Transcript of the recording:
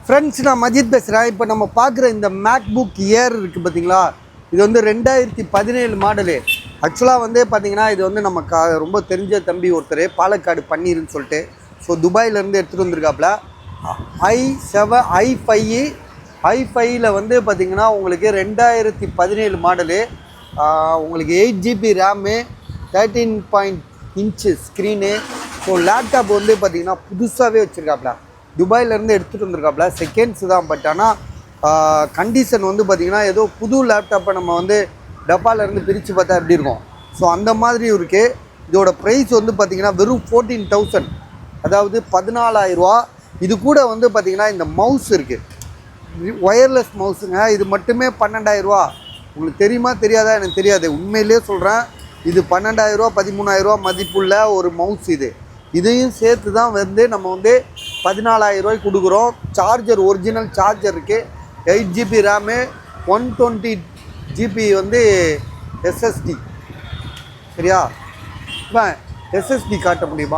Friends, நான் மஜித் பேசுகிறேன். இப்போ நம்ம பார்க்குற இந்த மேக்புக் ஏர் இருக்குது பார்த்தீங்களா, இது வந்து 2017 மாடலு. ஆக்சுவலாக வந்து பார்த்தீங்கன்னா இது வந்து நம்ம ரொம்ப தெரிஞ்ச தம்பி ஒருத்தர் பாலக்காடு பன்னீர்னு சொல்லிட்டு, ஸோ துபாயிலேருந்து எடுத்துகிட்டு வந்திருக்காப்புல. i5ல் வந்து பார்த்திங்கன்னா உங்களுக்கு 2017 மாடலு, உங்களுக்கு 8GB RAM, 13.5 screen. So laptop வந்து பார்த்திங்கன்னா புதுசாகவே வச்சுருக்காப்புல, துபாயிலேருந்து எடுத்துகிட்டு வந்திருக்காப்புல. செகண்ட்ஸு தான், பட் ஆனால் கண்டிஷன் வந்து பார்த்திங்கன்னா ஏதோ புது லேப்டாப்பை நம்ம வந்து டப்பாலேருந்து பிரித்து பார்த்தா எப்படி இருக்கும், ஸோ அந்த மாதிரி இருக்குது. இதோட ப்ரைஸ் வந்து பார்த்திங்கன்னா வெறும் 14,000, அதாவது 14,000 ரூபா. இது கூட வந்து பார்த்திங்கன்னா இந்த மவுஸ் இருக்குது, ஒயர்லெஸ் மவுஸுங்க. இது மட்டுமே 12,000 ரூபா. உங்களுக்கு தெரியுமா தெரியாதா எனக்கு தெரியாது, உண்மையிலே சொல்கிறேன். இது 12,000 ரூபா 13,000 ரூபா மதிப்புள்ள ஒரு மவுஸ். இதையும் சேர்த்து தான் வந்து நம்ம வந்து 14,000 ரூபாய்க்கு கொடுக்குறோம். சார்ஜர், ஒரிஜினல் சார்ஜர் இருக்குது. 8GB ரேமு, 120GB வந்து SSD. சரியா? இப்போ SSD காட்ட முடியுமா?